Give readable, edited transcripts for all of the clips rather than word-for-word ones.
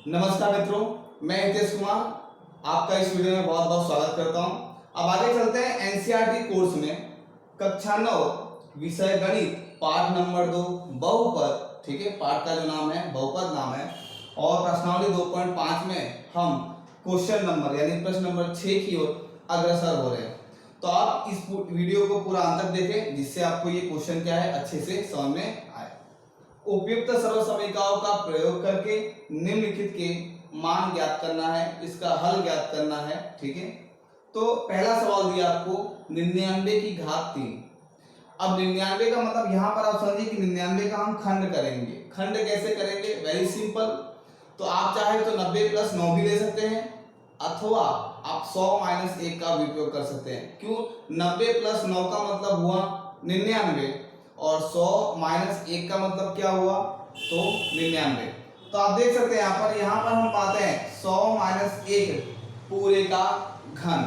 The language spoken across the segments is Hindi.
नमस्कार मित्रों, मैं हितेश कुमार आपका इस वीडियो में बहुत बहुत स्वागत करता हूं। अब आगे चलते हैं एनसीईआरटी कोर्स में कक्षा 9 विषय गणित पाठ नंबर 2 बहुपद। ठीक है, पाठ का जो नाम है बहुपद नाम है और प्रश्नावली 2.5 में हम क्वेश्चन नंबर यानी प्रश्न नंबर 6 की ओर अग्रसर हो रहे हैं। तो आप इस वीडियो को पूरा अंत तक देखें जिससे आपको ये क्वेश्चन क्या है अच्छे से समझ में आए। उपयुक्त सरल समीकरणों का प्रयोग करके निम्नलिखित के मान ज्ञात करना है, इसका हल ज्ञात करना है। ठीक है, तो पहला सवाल दिया आपको 99 की घात 3। अब 99 का मतलब यहाँ पर आप समझिए कि 99 का हम खंड करेंगे। खंड कैसे करेंगे? Very simple. तो आप चाहे तो 90 प्लस 9 भी ले सकते हैं अथवा आप 100 माइनस 1 का भी उपयोग कर सकते हैं। क्यों? 90 प्लस 9 का मतलब हुआ 99 और 100 माइनस 1 का मतलब क्या हुआ? तो 99। तो आप देख सकते हैं यहाँ पर हम पाते हैं 100 माइनस 1 पूरे का घन।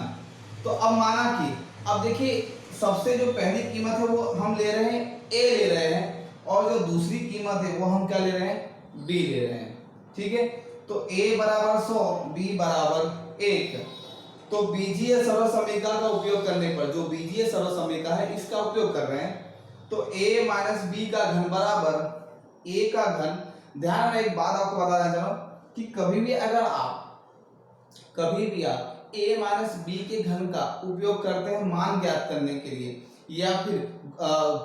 तो अब माना कि अब देखिए सबसे जो पहली कीमत है वो हम ले रहे हैं a ले रहे हैं और जो दूसरी कीमत है वो हम क्या ले रहे हैं? b ले रहे हैं। ठीक है, तो a बराबर 100 b बराबर 1। तो बीजीय सरल समीकरण का उपयोग करने पर जो बीजीय सरल समीकरण है इसका उपयोग कर रहे हैं तो a माइनस बी का घन बराबर a का घन। ध्यान में एक बात आपको बताना चाह रहा हूं कि कभी भी आप a माइनस बी के घन का उपयोग करते हैं मान ज्ञात करने के लिए या फिर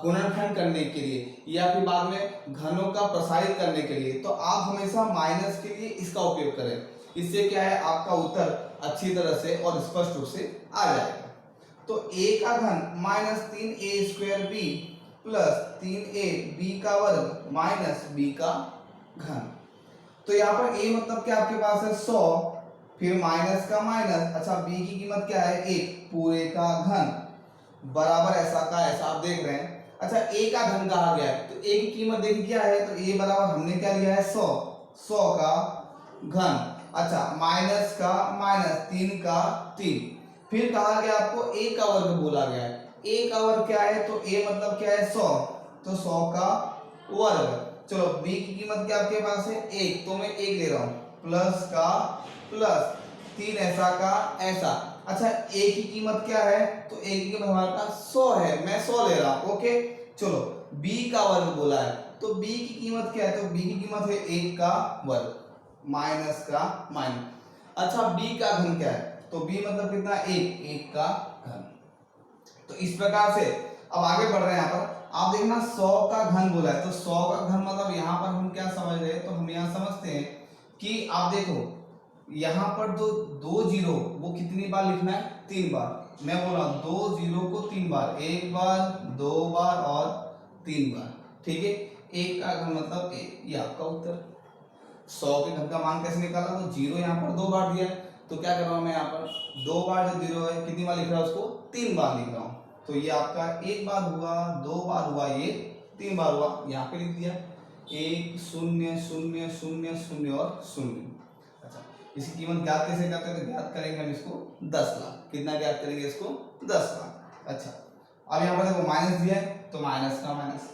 गुणनखंड करने के लिए या फिर बाद में घनों का प्रसारित करने के लिए, तो आप हमेशा माइनस के लिए इसका उपयोग करें। इससे क्या है आपका उत्तर अच्छी तरह से और स्पष्ट रूप से आ जाएगा। तो a का घन minus 3a square B plus 3a B का वर्ग माइनस b का घन। तो यहाँ पर a मतलब क्या आपके पास है 100, फिर माइनस का माइनस, अच्छा b की कीमत क्या है 1 पूरे का घन बराबर ऐसा का ऐसा आप देख रहे हैं। अच्छा a का घन कहा गया है तो a की कीमत देखिए क्या है, तो a बराबर हमने क्या लिया है 100 का घन। अच्छा माइनस का माइनस 3 का 3, फिर कहा गया आपको a का वर्ग बोला गया है। a का वर्ग क्या है तो a मतलब क्या है 100, तो 100 का वर्ग। चलो b की कीमत क्या आपके पास है 1, तो मैं 1 ले रहा हूं प्लस का प्लस 3 ऐसा का ऐसा। अच्छा a की कीमत क्या है तो a की कीमत हमारे पास 100 है, मैं 100 ले रहा हूं। ओके चलो b का वर्ग बोला है तो b की कीमत क्या है तो b की कीमत है 1 का वर्ग माइनस का माइनस। अच्छा b का घन क्या है तो b मतलब कितना 1 का घन। तो इस प्रकार से अब आगे बढ़ रहे हैं। यहाँ पर आप देखना 100 का घन बोला है तो 100 का घन मतलब यहाँ पर हम क्या समझ रहे हैं, तो हम यहाँ समझते हैं कि आप देखो यहाँ पर जो 2 जीरो वो कितनी बार लिखना है 3 बार। मैं बोल रहा हूँ 2 जीरो को 3 बार, 1 बार 2 बार और 3 बार। ठीक है, 1 का घन मतलब 1, ये आपका उत्तर। 100 के घन का मान कैसे निकाला तो जीरो यहाँ पर 2 बार दिया है तो क्या कर रहा हूँ मैं यहाँ पर 2 बार जो जीरो है कितनी बार लिख रहा हूँ उसको 3 बार लिख रहा हूँ। तो ये आपका 1 बार हुआ 2 बार हुआ ये 3 बार हुआ, यहाँ पे लिख दिया 1 0 0 0 0 और 0। अच्छा इसकी कीमत ज्ञात कैसे करते हैं तो ज्ञात करेंगे हम इसको 10 लाख। कितना ज्ञात करेंगे इसको 10 लाख। अच्छा अब यहाँ पर देखो माइनस दिया है तो माइनस का माइनस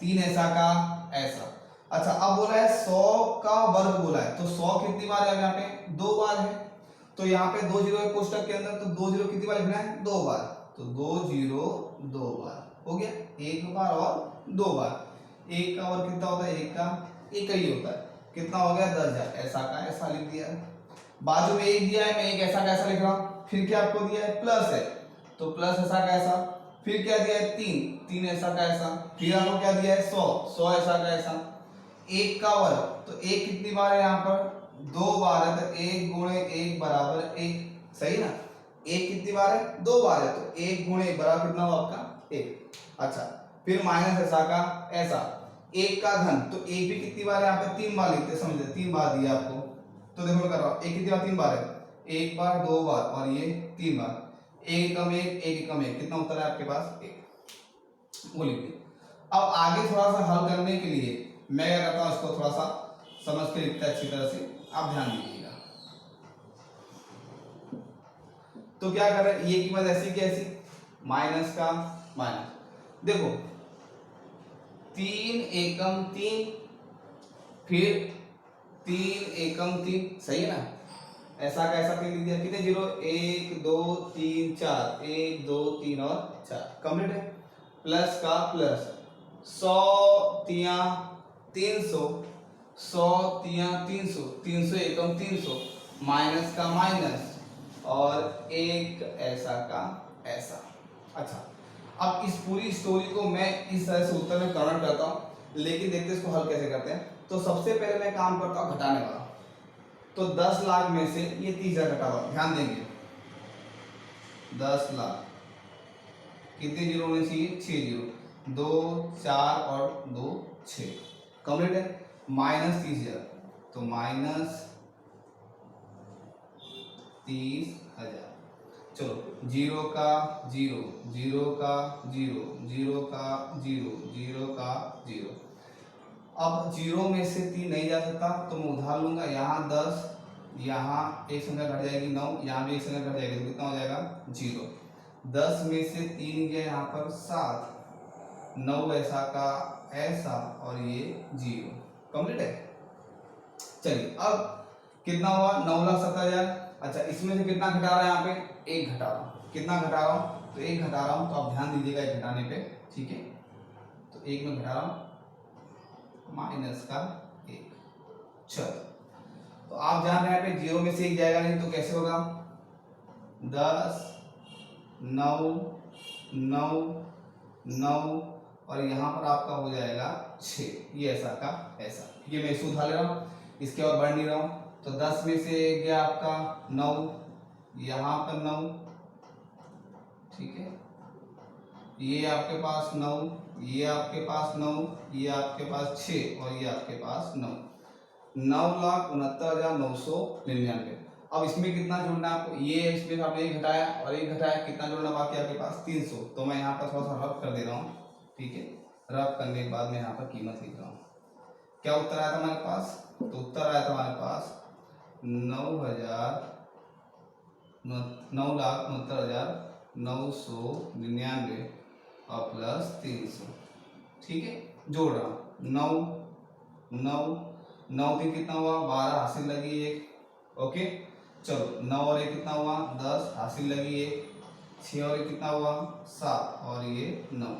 3 ऐसा का ऐसा। अच्छा अब बोला है 100 का वर्ग बोला है तो 100 कितनी बार है यहाँ पे 2 बार है। तो यहाँ पे 2 जीरो है कोष्टक के अंदर तो 2 जीरो कितनी बार लिखना है 2 बार, तो 2 जीरो 2 बार हो गया, 1 बार और 2 बार। 1 का वर्ग कितना होता है 1 का 1 ही होता है, कितना हो गया 10,000। ऐसा का ऐसा लिख दिया है, बाजू में 1 दिया है मैं 1 ऐसा का ऐसा लिख रहा हूँ। फिर क्या आपको दिया है प्लस है तो प्लस ऐसा का ऐसा, फिर क्या दिया है 3 ऐसा का ऐसा, फिर आपको क्या दिया है 100 ऐसा का ऐसा। 1 का वर्ग तो 1 कितनी बार है यहाँ पर 2 बार है तो 1 गुणे 1 बराबर 1, सही ना। 1 कितनी बार है 2 बार है तो 1 गुणे 1 बराबर कितना हुआ आपका 1। अच्छा फिर माइनस ऐसा का ऐसा। 1 का घन तो 1 भी कितनी बार है यहाँ पे 3 बार लिखते समझे, 3 बार दिया आपको। तो देखो मैं कर रहा हूँ 1 कितनी बार 3 बार है, 1 बार 2 बार और ये 3 बार। 1 कम 1 कम 1 कितना उत्तर है आपके पास 1, वो लिख दिया। अब आगे थोड़ा सा हल करने के लिए मैं क्या करता हूँ इसको थोड़ा सा समझ के लिखता है अच्छी तरह से, आप ध्यान दीजिएगा। तो क्या कर रहे हैं ये कीमत ऐसी कैसी माइनस का माइनस, देखो 3 एकम 3 फिर 3 एकम 3, सही है ना। ऐसा का ऐसा लिख दिया, कितने जीरो, 1 2 3 4, 1 2 3 और 4, कंप्लीट है। प्लस का प्लस, 100 तिया 300, 100 तिया 300, 300 एकम 300, माइनस का माइनस, और एक ऐसा का ऐसा। अच्छा, अब इस पूरी स्टोरी को मैं इस तरह से उत्तर में कन्वर्ट करता हूँ, लेकिन देखते हैं इसको हल कैसे करते हैं। तो सबसे पहले मैं काम करता हूँ घटाने वाला। तो 10 लाख में से ये 30,000 घटा हुआ, ध्यान देंगे 10 लाख, कितने जीरो होने चाहिए, 6 जीरो, 2 4 और 2 6, कंप्लीट है। माइनस 30,000, तो माइनस 30,000, चलो जीरो का जीरो, जीरो का जीरो, जीरो का जीरो, जीरो का जीरो। अब जीरो में से 3 नहीं जा सकता, तो मैं उधार लूंगा। यहाँ 10, यहाँ एक संख्या घट जाएगी 9, यहाँ भी एक संख्या घट जाएगी, तो कितना हो जाएगा 0। 10 में से 3 गया यहाँ पर 7, 9 ऐसा का ऐसा, और ये 0, कंप्लीट है। चलिए अब कितना हुआ, 9,70,000। अच्छा, इसमें से कितना घटा रहा है, यहाँ पे 1 घटा रहा हूँ। कितना घटा रहा हूँ, तो 1 घटा रहा हूँ, तो आप ध्यान दीजिएगा एक घटाने पे, ठीक है। तो 1 में घटा रहा हूँ, माइनस का 1, चलो। तो आप जान रहे हैं जीरो में से 1 जाएगा नहीं, तो कैसे होगा, 10 9 9 9, और यहाँ पर आपका हो जाएगा 6, ये ऐसा का ऐसा। ये मैं इसे उठा ले रहा हूँ, इसके और बढ़ नहीं रहा हूँ। तो 10 में से गया आपका 9, यहाँ पर 9, ठीक है, ये आपके पास 9, ये आपके पास 9, ये आपके पास 6, और ये आपके पास 9, 9,69,999। अब इसमें कितना जोड़ना है आपको, ये इसमें आपने 1 घटाया और 1 घटाया, कितना जोड़ना बाकी आपके पास 300। तो मैं यहाँ पर थोड़ा सा रफ कर दे रहा हूँ, ठीक है। रफ करने के बाद मैं यहाँ पर कीमत लिख रहा हूँ। क्या उत्तर आया था हमारे पास, तो उत्तर आया था हमारे पास 9,69,999 और प्लस 300, ठीक है। जोड़ रहा हूँ, 9 9 9 3 कितना हुआ, 12, हासिल लगी 1, ओके। चलो 9 और 1 कितना हुआ, 10, हासिल लगी 1, 6 और 1 कितना हुआ, 7, और ये 9।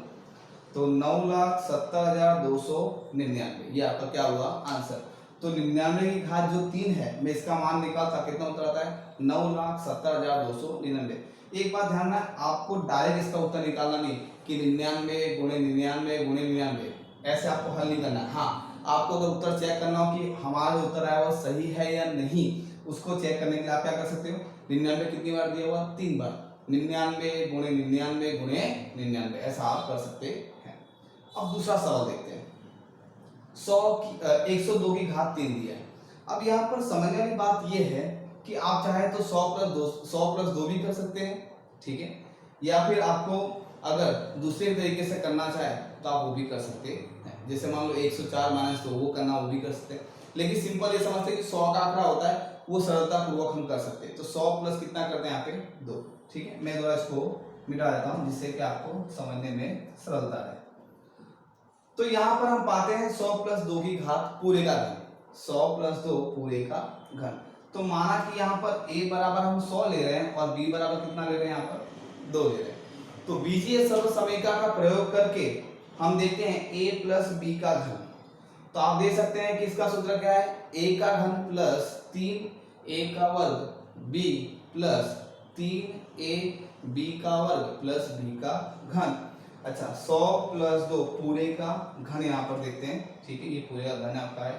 तो 9,70,299, ये आपका क्या हुआ आंसर। तो 99 की घात जो 3 है, मैं इसका मान निकालता, कितना उत्तर आता है, 9,70,299। एक बात ध्यान रखना, आपको डायरेक्ट इसका उत्तर निकालना नहीं कि 99 गुणे 99 गुणे 99, ऐसे आपको हल नहीं करना। हाँ, आपको अगर उत्तर चेक करना हो कि हमारा जो उत्तर आया वो सही है या नहीं, उसको चेक करने के लिए आप क्या कर सकते हो, 99 कितनी बार दिया हुआ, 3 बार, 99 गुणे 99 गुणे 99, ऐसा आप कर सकते हैं। अब दूसरा सवाल देखते हैं। 102 की घात 3 दिया है। अब यहाँ पर समझने वाली बात यह है कि आप चाहे तो 100 प्लस 2 भी कर सकते हैं, ठीक है, या फिर आपको अगर दूसरे तरीके से करना चाहे तो आप वो भी कर सकते हैं। जैसे मान लो 104 माइनस 2 वो करना, वो भी कर सकते हैं। लेकिन सिंपल ये समझते हैं कि 100 का आंकड़ा होता है, वो सरलता पूर्वक हम कर सकते हैं। तो 100 प्लस कितना करते हैं यहाँ पे 2, ठीक है। मैं दोबारा इसको मिटा देता हूँ जिससे कि आपको समझने में सरलता है। तो यहाँ पर हम पाते हैं 100 प्लस 2 की घात पूरे का घन, 100 प्लस 2 पूरे का घन। तो माना कि यहाँ पर a बराबर हम 100 ले रहे हैं और b बराबर कितना ले रहे हैं, यहाँ पर 2 ले रहे हैं। तो बीजीय सरल समीकरण का प्रयोग करके हम देखते हैं a प्लस b का घन। तो आप देख सकते हैं कि इसका सूत्र क्या है, a का घन प्लस 3a का वर्ग b प्लस 3a b का वर्ग प्लस b का घन। अच्छा, 100 प्लस 2 पूरे का घन यहाँ पर देखते हैं, ठीक है, ये पूरे का घन आपका है।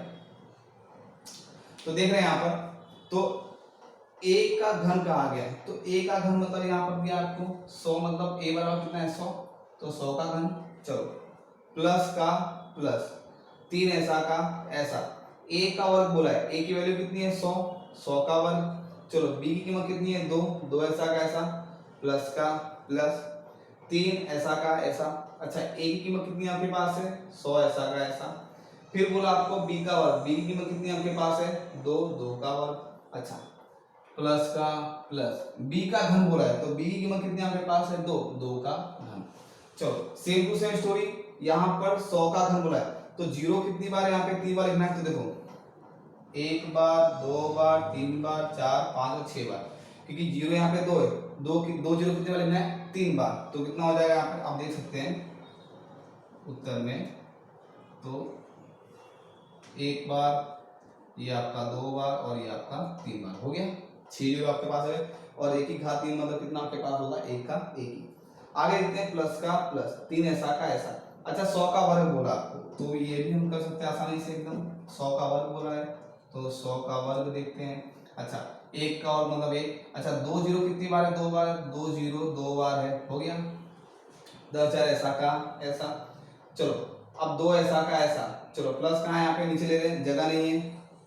तो देख रहे हैं यहाँ पर, तो a का घन कहा गया है, तो a का घन मतलब यहाँ पर दिया आपको 100, मतलब a बराबर कितना है 100, तो 100 का घन। चलो प्लस का प्लस 3 ऐसा का ऐसा, a का वर्ग बोला है, a की वैल्यू कितनी है 100, 100 का वर्ग। चलो b की कीमत कितनी है 2, 2 ऐसा का ऐसा, प्लस का प्लस 3 ऐसा का ऐसा। अच्छा, a की कीमत कितनी आपके पास है 100 ऐसा का ऐसा। फिर बोला आपको b का वर्ग, b की कीमत कितनी आपके पास है 2, 2 का वर्ग। अच्छा, प्लस का प्लस b का घन बोला है, तो b की कीमत कितनी आपके पास है 2, 2 का घन। चलो सेम टू सेम स्टोरी, यहाँ पर 100 का घन बोला है, तो जीरो कितनी बार यहाँ पे 3 बार लिखना है। तो देखो एक बार, दो बार, तीन बार, चार, पांच और 6 बार, क्योंकि जीरो यहाँ पे दो है, दो जीरो कितने बार लेना है, 3 बार, तो कितना हो जाएगा यहाँ पे आप देख सकते हैं उत्तर में। तो एक बार, ये आपका 2 बार और ये आपका 3 बार हो गया। 6 जीरो आपके पास है और एक ही घात 3 मतलब कितना आपके पास होगा, एक का एक ही। आगे देखते हैं प्लस का प्लस, 3 ऐसा का ऐसा। अच्छा 100 का वर्ग बोला आपको, तो ये भी हम कर सकते हैं आसानी से एकदम। 100 का वर्ग बोला है तो 100 का वर्ग देखते हैं। अच्छा एक का और मतलब एक। अच्छा 2 जीरो कितनी बार है, 2 बार, 2 जीरो 2 बार है, हो गया। 10 4 ऐसा का ऐसा। चलो अब 2 ऐसा का ऐसा। चलो प्लस कहाँ है, यहाँ पे नीचे ले रहे हैं, जगह नहीं है।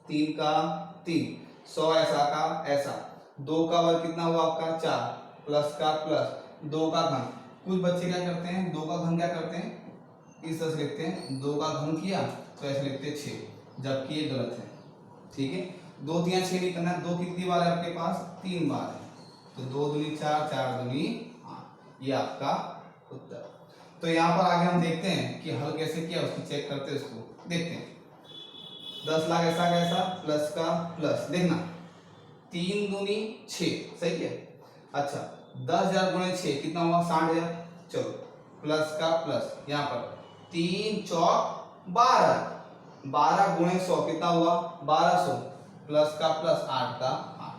3 का 3, 100 ऐसा का ऐसा। 2 का वर्ग कितना हुआ आपका 4, प्लस का प्लस, 2 का घन। कुछ बच्चे क्या करते हैं, 2 का घन क्या करते हैं, इस तरह से लिखते हैं, 2 का घन किया तो ऐसे लिखते हैं 6, जबकि ये गलत है। ठीक है, 2 3 6 नहीं करना है। 2 कितनी बार है आपके पास, 3 बार है, तो 2 दूनी 4, 4 दूनी 8, ये आपका उत्तर। तो यहाँ पर आगे हम देखते हैं कि हल कैसे किया, उसको चेक करते हैं, उसको देखते हैं। 10 लाख ऐसा कैसा, प्लस का प्लस, देखना 3 दूनी 6, सही है। अच्छा 10,000 गुणे 6 कितना हुआ, 60,000। चलो प्लस का प्लस, यहाँ पर 3 चौक 12, 12 गुणे 100 कितना हुआ, 1200, प्लस का प्लस 8 का 8।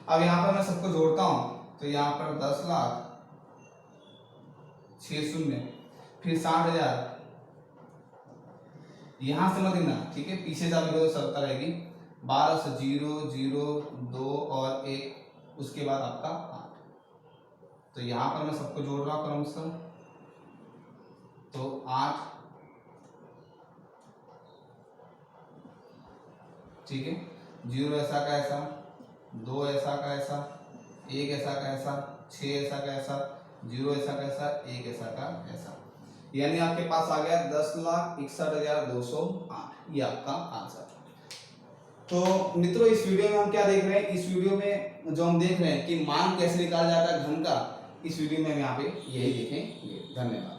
अब यहाँ पर मैं सबको जोड़ता हूँ, तो यहाँ पर 10 लाख 6 शून्य, फिर 60,000, यहां से मत देना, ठीक है, पीछे जा तो सरता रहेगी। 12 से 0 0 2 और 1, उसके बाद आपका 8। तो यहां पर मैं सबको जोड़ रहा हूं क्रमशः, तो 8, ठीक है, 0 ऐसा का ऐसा, 2 ऐसा का ऐसा, 1 ऐसा का ऐसा, 6 ऐसा का ऐसा, 0 ऐसा का ऐसा, 1 ऐसा का ऐसा, यानी आपके पास आ गया 10,61,208, ये आपका आंसर। तो मित्रों इस वीडियो में हम क्या देख रहे हैं, इस वीडियो में जो हम देख रहे हैं कि मान कैसे निकाला जाता है घन का, इस वीडियो में हम यहाँ पे यही देखेंगे। धन्यवाद।